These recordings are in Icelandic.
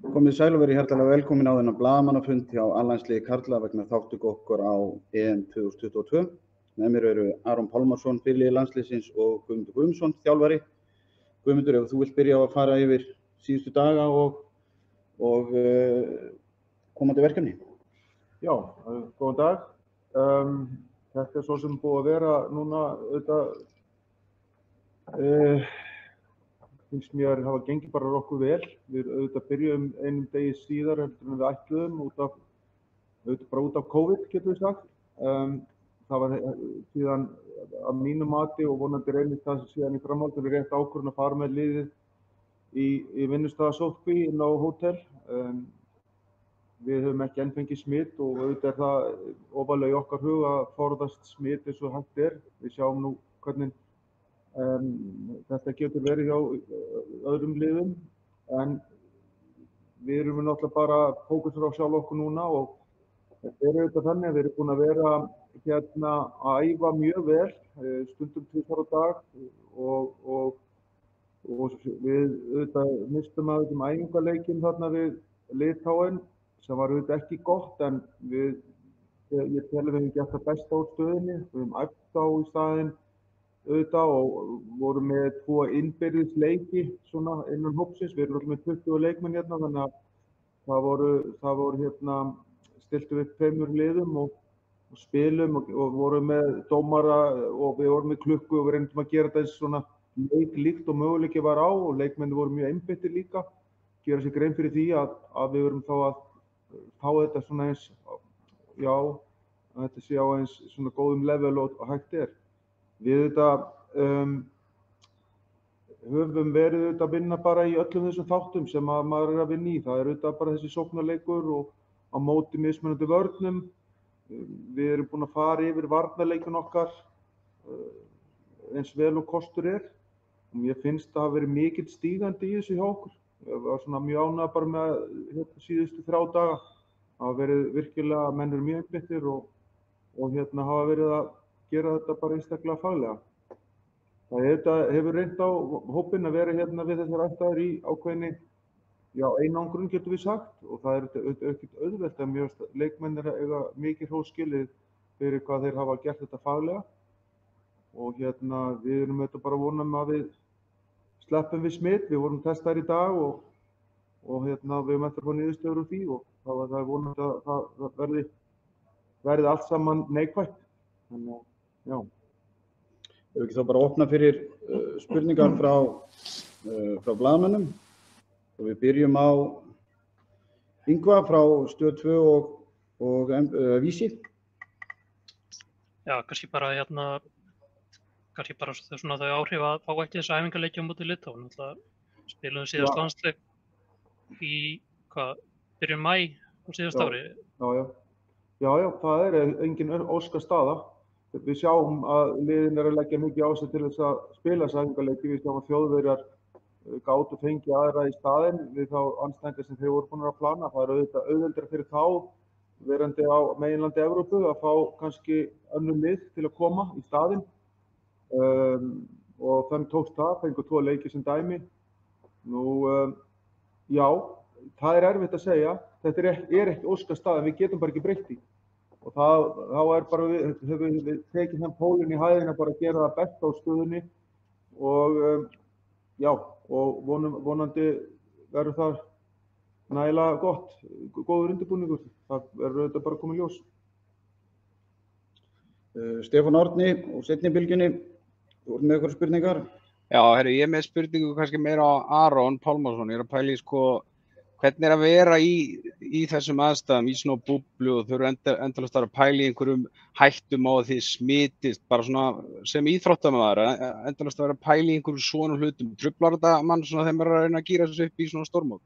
Komið sæl og verið hjartanlega velkomin á þennan blaðamannafund hjá A-landsliði karla vegna þátttöku okkar á EM 2022. Með mér eru Aron Pálmarsson, fyrirliði landsliðsins og Guðmundur Guðmundsson, þjálfari. Guðmundur, ef þú vilt byrja á að fara yfir síðustu daga og komandi verkefni. Já, góðan dag. Þetta svo sem búið að vera núna finnst mér hafa gengið bara nokkuð vel. Við byrjum einum degi síðar heldur en við ætluðum út af COVID, getum við sagt. Það var síðan að mínu mati og vonandi reynist það síðan í framhaldinu rétt ákvörðun að fara með liðið í vinnustaðasóttkví inn á hótel. Við höfum ekki enn fengið smitt og auðvitað það ofarlega í okkar hug að forðast smitt eins og hægt er. Við sjáum nú hvernig þetta getur verið hjá öðrum liðum, en við erum náttúrulega bara fókusur á sjálf okkur núna og þetta er auðvitað þannig að við erum búin að vera að æfa mjög vel, stundum 2 á dag og við auðvitað mistum að þessum æfingarleikinn þarna við Litháen sem var auðvitað ekki gott, en ég tel að við hefum gert það besta á stöðinni. Við höfum æft á í staðinn auðvitað og vorum með 2 innbyrðis leiki svona innan hópsins. Við erum með 20 leikmenn hérna, þannig að það voru stiltum við 2 liðum og spilum og vorum með dómara og við vorum með klukku og við reyndum að gera þetta svona leiklíkt og möguleiki var á og leikmenni voru mjög einbeittir líka. Gera sér grein fyrir því að við vorum þá að fá þetta svona eins, já, að þetta sé á eins svona góðum level og hægt er. Við höfum verið að vinna bara í öllum þessum þáttum sem maður er að vinna í. Það er bara þessi sóknarleikur og á móti mismunandi vörnum. Við erum búin að fara yfir varnarleikinn okkar eins vel og kostur er. Og mér finnst það hafa verið mikill stígandi í þessu hjá okkur. Ég var svona mjög ánægður bara með síðustu 3 daga. Það hafa verið virkilega, menn eru mjög einbeittir og hafa verið að gera þetta bara einstaklega faglega. Það hefur reynt á hópinn að vera við þessar aðstæður í ákveðinni, já, einangrun getum við sagt, og það er ekkert auðvelt að mjög leikmennir eiga mikið hrós skilið fyrir hvað þeir hafa gert þetta faglega. Og við erum bara að vona að við sleppum við smitt. Við vorum testaðir í dag og við höfum eftir að fá niðurstöður úr því og það er vonandi að það verði allt saman neikvætt. Þannig að, já. Ef ekki þá bara opna fyrir spurningar frá blaðamönnum. Og við byrjum á Yngva frá Stöð 2 og Vísi. Já, kannski bara svona þau áhrif að fá ekki þessu æfingarleiki á móti Litháen. Spiluðum síðast landsleik í byrjun maí á síðast ári. Já, það er engin óskastaða. Við sjáum að liðin að leggja mikið á sig til þess að spila þessa æfingarleiki. Við sjáum að Þjóðverjar gátu fengið aðra í staðinn við þá andstæðinga sem þeir voru búin að plana. Það er auðveldara fyrir þá, verandi á meginlandi Evrópu, að fá kannski önnur lið til að koma í staðinn. Og þeim tókst það, fengu 2 leiki sem dæmi. Já, það er erfitt að segja. Þetta er ekki óskastaða, við getum bara ekki breytt því. Og þá höfum við tekið þann pólinn í hæðina bara að gera það best á stöðunni og já, og vonandi verður það nægilega góður undirbúningur. Það verður auðvitað bara komið ljós. Stefán Árni og seinni bylgjunni, þú ert með eitthvað spurningar? Já, ég er með spurningu kannski meira á Aron Pálmarsson. Ég er að pæla í hvernig er að vera í þessum aðstæðum, í svona búblu og þau eru endalaust að pæla í einhverjum hættum á að þið smitist, bara svona sem íþróttamaður, endalaust að vera að pæla í einhverjum svona hlutum. Truflar þetta mann svona þegar maður er að reyna að gíra þessu upp í svona stórmót?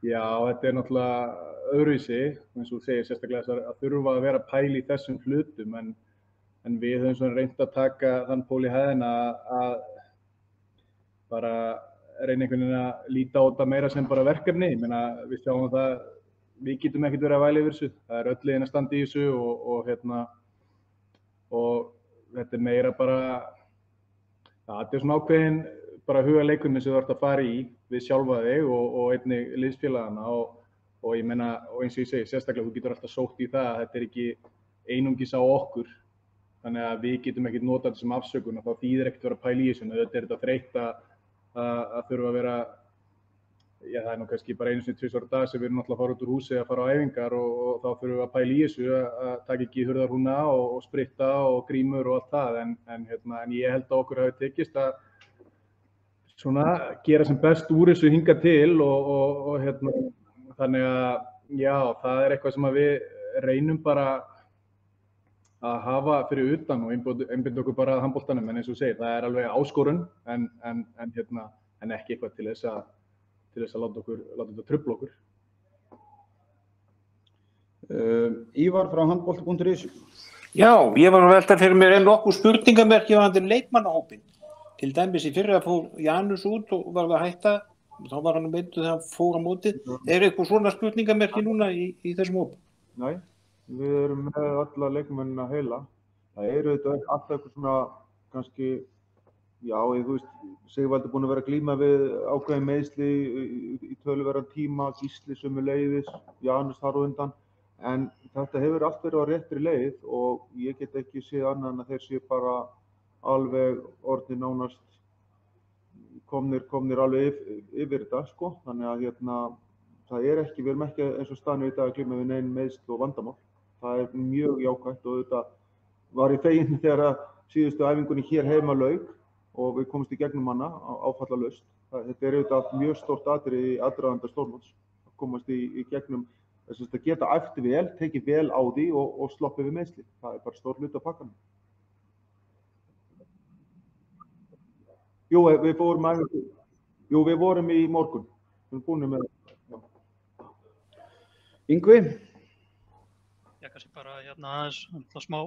Já, þetta er náttúrulega öðruvísi, eins og þú segir sérstaklega að þurfa að vera að pæla í þessum hlutum, en við höfum svona reynt að taka þann pól í hæðina að bara reyna einhvern veginn að líta á þetta meira sem bara verkefni. Ég meina, við sjáum það, við getum ekkert verið að væla yfir þessu. Það er öll liðin að standa í þessu og þetta er meira bara, þetta er svona ákveðin bara huga leikunni sem þú ert að fara í við sjálfa þig og einnig liðsfélagana og ég meina, og eins og ég segi, sérstaklega þú getur alltaf sótt í það að þetta ekki einungis á okkur, þannig að við getum ekkert notað þetta sem afsökun og þá þýðir ekkert að vera að pæla í þessu, þetta er þetta þreytt að þurfa að vera, já það nú kannski bara einu sinni 2 ára dag sem við erum náttúrulega að fara út úr húsi að fara á æfingar og þá þurfum við að pæla í þessu að taka ekki hurðarhúna og spritta og grímur og allt það en ég held að okkur hafi tekist að svona gera sem best úr þessu hingað til og þannig að já, það er eitthvað sem að við reynum bara að hafa fyrir utan og einbinda okkur bara að handboltanum, en eins og segir, það er alveg áskorun en ekki eitthvað til þess að láta þetta trufla okkur. Ívar frá handbolti.is. Já, ég var að velta fyrir mér nokkuð spurningamerki varðandi leikmannahópinn. Til dæmis í fyrra fór Janus út og var að hætta, þá var hann meiddur þegar hann fór á móti. Er eitthvað svona spurningamerki núna í þessum hóp? Nei, við erum með alla leikmennina heila. Það eru þetta alltaf eitthvað svona kannski, já, þú veist, Sigvaldi búinn að vera að glíma við ákveðin meiðsli í töluverðan tíma, Gísli sömuleiðis, Janus þar á undan, en þetta hefur allt verið á réttri leið og ég get ekki séð annað en að þeir séu bara alveg orðnir nánast komnir alveg yfir þetta, sko, þannig að það er ekki, við erum ekki eins og staðan í dag að glíma við nein meiðsl og vandamál, það er mjög jákvætt og þetta var í feginn þegar að síðustu æfingunni hér heima lauk og við komumst í gegnum hana áfallalaust. Þetta er auðvitað mjög stórt atriði í aðdraganda stórmóts að komast í gegnum þess að geta æft vel, tekið vel á því og sloppið við meiðsli. Það er bara stór hluti af pakkanum. Jú, við vorum í morgun. Við erum búin með Yngvi? Ég kannski bara aðeins smá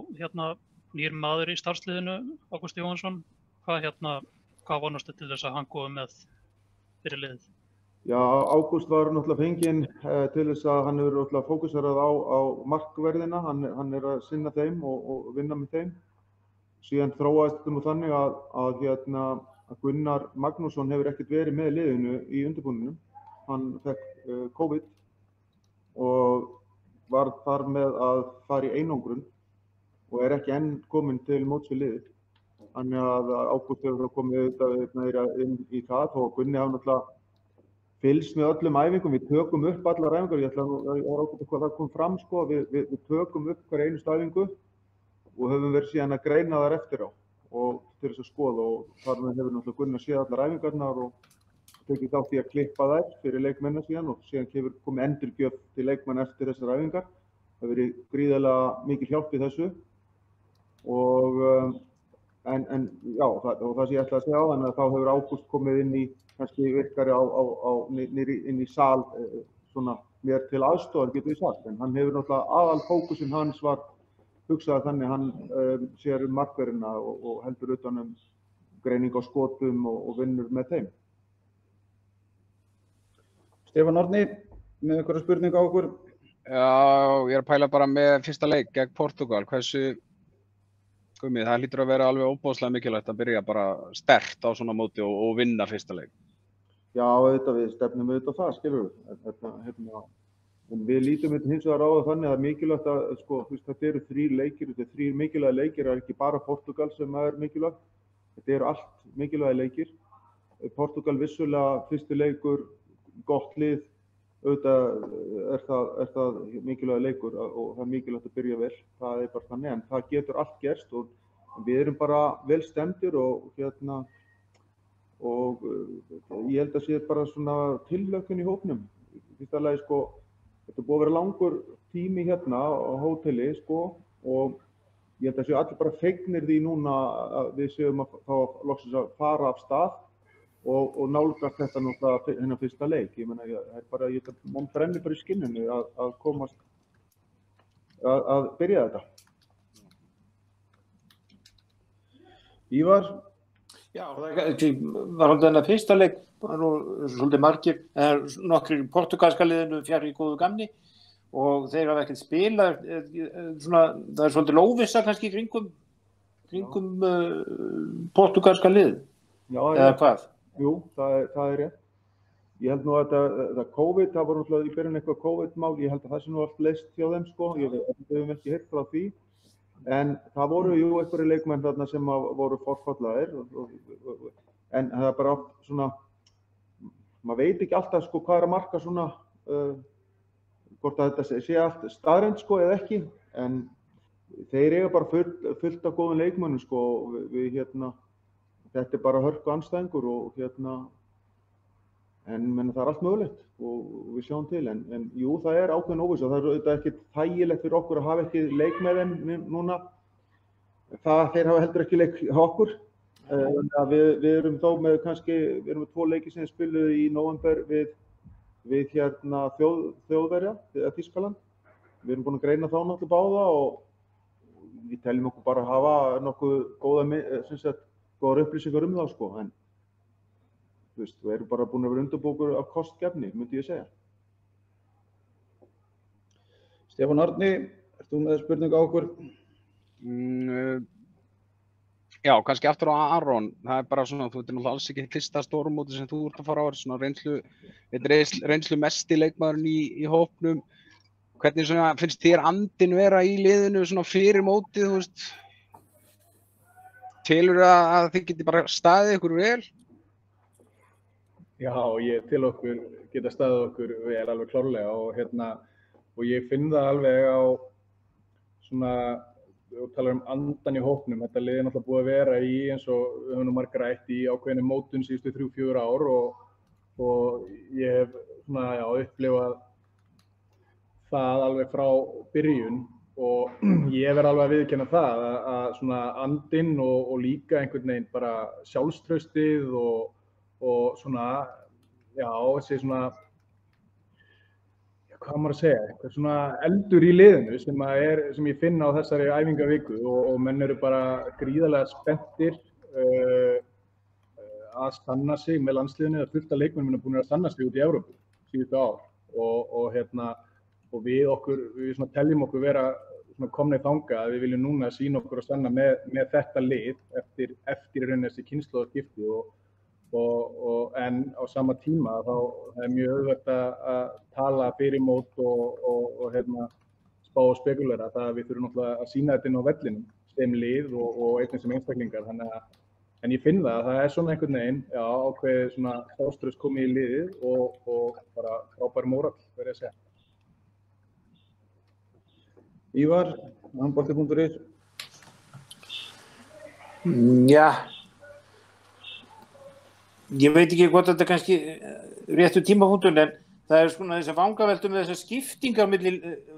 nýr maður í starfsliðinu, Ágúst Jóhannsson. Hvað vonastu til þess að hann komi með fyrir liðið? Já, Ágúst var náttúrulega fenginn til þess að hann hefur náttúrulega fókusarað á markverðina, hann er að sinna þeim og vinna með þeim. Síðan þróaðist þetta nú þannig að Gunnar Magnússon hefur ekkert verið með liðinu í undirbúningnum. Hann fekk COVID og var þar með að fara í einangrun og er ekki enn kominn til móts við liðið. Þannig að Ágúst hefur komið auðvitað inn í það og Gunni hafa náttúrulega fylgst með öllum æfingum. Við tökum upp allar æfingar, ég ætla að það kom fram sko, við tökum upp hver einustu æfingu og höfum verið síðan að greina þar eftir á og til þess að skoða og þar með hefur náttúrulega Gunni að séð allar æfingarnar og tekið þátt í að klippa þær fyrir leikmenn síðan og síðan hefur komið endurgjöf til leikmenn eftir þessar æfingar. Það hefur verið gríðarlega mikil hjálp í þessu og En já, og það sem ég ætla að segja á þannig að þá hefur Ágúst komið inn í kannski virkari inn í sal svona mér til aðstoðar getur við sagt, en hann hefur náttúrulega aðalfókusinn hans var hugsað þannig hann sér markverðina og heldur utan greining á skotum og vinnur með þeim. Stefán Árni, með einhverja spurningu á okkur? Já, ég er að pæla bara með fyrsta leik gegn Portúgal, hversu Guðmi, það hlýtur að vera alveg óbóðslega mikilvægt að byrja bara sterkt á svona móti og vinna fyrsta leik. Já, auðvitað við stefnum auðvitað það, skilur við. En við lítum þetta hins vegar á það þannig að það er mikilvægt að, sko, þetta eru 3 leikir, þetta eru 3 mikilvægi leikir, það er ekki bara Portúgal sem er mikilvægt. Þetta eru allt mikilvægi leikir. Portúgal vissulega fyrsti leikur, gott lið, auðvitað er það mikilvægi leikur og það er mikilvægt að byrja vel. Það er bara þannig, en það getur allt gerst og við erum bara vel stemdir og ég held að sé bara svona tilhlökkun í hópnum. Í fyrsta lagi sko, þetta er búið að vera langur tími hérna á hóteli sko og ég held að séu allir bara fegnir því núna að við séum að fá loksins að fara af stað og nálgast þetta náttúrulega hennar fyrsta leik. Ég meina, mann brennir bara í skinninu að komast að byrja þetta. Ívar? Já, það var alltaf þennan fyrsta leik, svolítið margir, nokkrir portugalska liðinu fjarri í góðu gamni og þeir hafa ekkert spilað, það er svolítið óvissa kannski kringum portugalska lið, eða hvað? Jú, það er rétt. Ég held nú að þetta COVID, það voru náttúrulega í byrjun eitthvað COVID-mál, ég held að það sé nú allt leyst hjá þeim sko, við höfum ekki heyrt frá því. En það voru jú einhverjir leikmenn þarna sem voru forfallaðir, en það er bara oft svona, maður veit ekki alltaf sko hvað er að marka svona, hvort að þetta sé allt staðreynd sko eða ekki, en þeir eiga bara fullt af góðum leikmennum sko, þetta er bara hörku andstæðingur og en það er allt mögulegt og við sjáum til, en jú, það er ákveðin óvissa, það er auðvitað ekki þægilegt fyrir okkur að hafa ekki leik með þeim núna, þeir hafa heldur ekki leik hjá okkur, við erum þó með við erum með 2 leiki sem spiluðu í nóvember við Þjóðverja, Þýskaland, við erum búin að greina þá náttúrulega báða og við teljum okkur bara að hafa nokkuð góðar upplýsingar þá sko, en við erum bara búin að vera undirbúin af kostgefni, myndi ég segja. Stefán Árni, ert þú með spurningu á okkur? Já, kannski aftur á Aron, það er bara svona, þú veit náttúrulega alls ekki fyrsta stórmóti sem þú ert að fara á, þetta er reynslu mesti leikmaðurinn í hópnum. Hvernig svona, finnst þér andinn vera í liðinu svona fyrir mótið, þú veist? Telur að þið geti bara staðið ykkur vel? Já, ég til okkur geta staðið okkur vel alveg klárlega og ég finn það alveg á svona, þú talar andan í hópnum, þetta lið er náttúrulega búið að vera í eins og við höfum nú margar rætt í ákveðinni mótun síðustu 3-4 ár og ég hef svona, já, upplifað það alveg frá byrjun og ég verð alveg að viðurkenna það að svona andinn og líka einhvern veginn bara sjálfstraustið og svona, já, þessi svona, hvað maður að segja, eitthvað svona eldur í liðinu sem ég finn á þessari æfingaviku og menn eru bara gríðarlega spenntir að stanna sig með landsliðinu, það fullt af leikmennum búin að stanna sig út í Evrópu síðustu ár og við svona teljum okkur vera svona komnir þangað að við viljum núna sýna okkur að stanna með þetta lið eftir í rauninni þessi kynslóðaskipti en á sama tíma þá er mjög auðvelt að tala fyrir mót og spá og spekulera það að við þurfum náttúrulega að sýna þetta inn á vellinum sem lið og einnig sem einstaklingar en ég finn það að það er svona einhvern veginn ákveðið svona sjálfstraust komið í liðið og bara frábær mórall verð ég að segja. Ívar, handbolti.is. Já, ég veit ekki hvort þetta er kannski réttu tímapunktur, en það er svona þess að vangaveltu með þessar skiptingar milli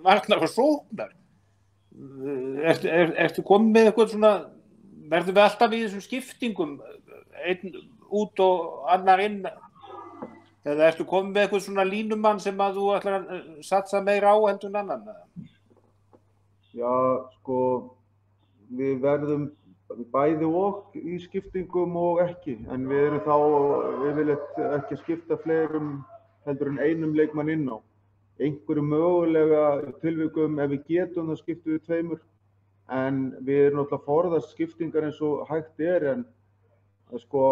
varnar og sóknar. Ertu komið með eitthvað svona, verðum við alltaf í þessum skiptingum, einn út og annar inn, eða ertu komið með eitthvað svona línumann sem að þú ætlar að satsa meira á heldur en annan? Já, sko, við verðum bæði og í skiptingum og ekki, en við erum þá yfirleitt ekki að skipta fleirum heldur en einum leikmann inn á. Einhverju mögulega tilvikum ef við getum það skiptum við tveimur, en við erum náttúrulega forðast skiptingar eins og hægt en sko,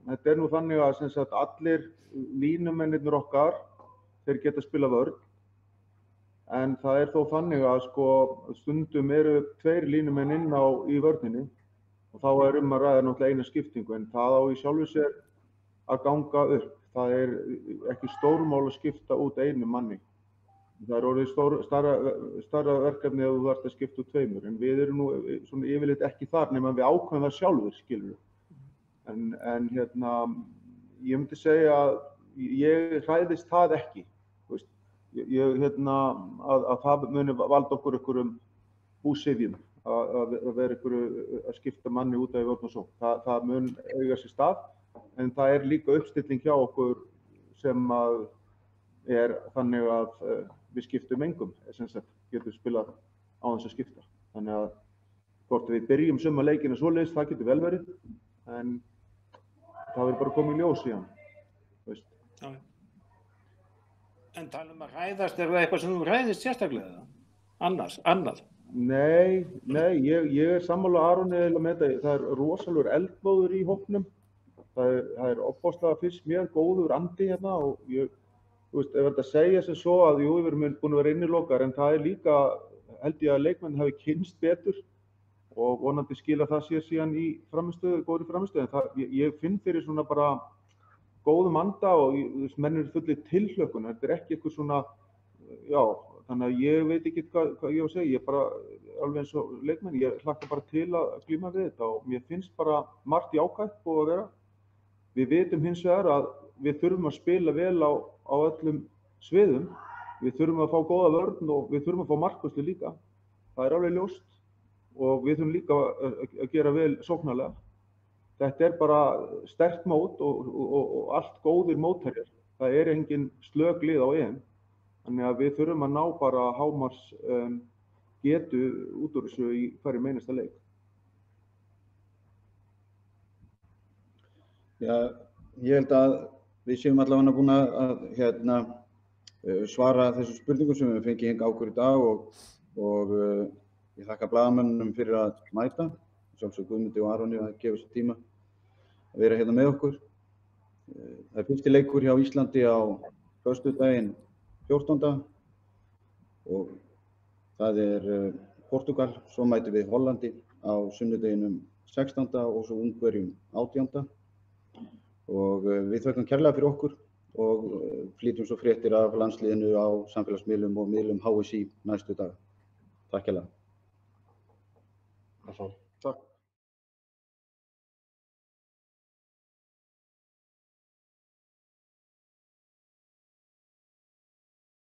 þetta er nú þannig að sem sagt, allir línumennirnir okkar, þeir geta spila vörn, en það er þó þannig að sko, stundum eru 2 línumenn inn í vörninni og þá er að ræða náttúrulega eina skiptingu, en það á í sjálfu sér að ganga upp. Það er ekki stórmál að skipta út einum manni. Það er orðið stærra verkefni ef þú ert að skipta út 2, en við erum nú svona yfirleitt ekki þar nema við ákveðum það sjálfur, skilur. En ég myndi segja að ég hræðist það ekki. Að það muni valda okkur einhverjum búsifjum að vera að skipta manni út af vörn og sókn. Það mun eiga sér stað, en það er líka uppstilling hjá okkur sem er þannig að við skiptum engum, sem sagt, getum spilað á þess að skipta. Þannig að hvort við byrjum suma leikina svoleiðis, það getur vel verið, en það verður bara komið í ljós síðan, veist. Já. En tala að hræðast, er það eitthvað sem þú hræðist sérstaklega? Annað? Nei, ég er sammála Aroni með þetta. Það er rosalegur eldmóður í hópnum Það er ofboðslega fyrst mér góður andi hérna og ég, þú veist, ef þetta segja sem svo að jú, við erum búin að vera innilokar en það er líka, held ég að leikmenn hafi kynnst betur og vonandi skila það sér síðan í frammistöðu, góðri frammistöðu. En ég finn fyrir svona bara góðum anda og menn eru fullir tilhlökkun. Þetta er ekki eitthvað svona, já, þannig að ég veit ekki hvað ég á að segja. Ég bara, alveg eins og leikmenn, ég hlakka bara til að glíma við þetta og mér finnst bara margt jákvætt búið að vera. Við vitum hins vegar að við þurfum að spila vel á öllum sviðum. Við þurfum að fá góða vörn og við þurfum að fá markvörslu líka. Það er alveg ljóst og við þurfum líka að gera vel sóknarlega. Þetta er bara sterkt mót og allt góðir mótherjar. Það er engin slök lið á EM. Þannig að við þurfum að ná bara hámars getu út úr þessu í hverjum einasta leik. Já, ég held að við séum allavega búin að svara þessu spurningum sem við fengið hingað okkur í dag og ég þakka blaðamönnum fyrir að mæta, sjálfsög Guðmundi og Aroni að gefa sér tíma að vera hérna með okkur. Það er fyrsti leikur hjá Íslandi á föstudaginn 14. og það er Portúgal, svo mætum við Hollandi á sunnudeginum 16. og svo Ungverjum 18. Og við þökkum kærlega fyrir okkur og flytjum svo fréttir af landsliðinu á samfélagsmiðlum og miðlum HSI næstu dag. Takk kærlega. Takk.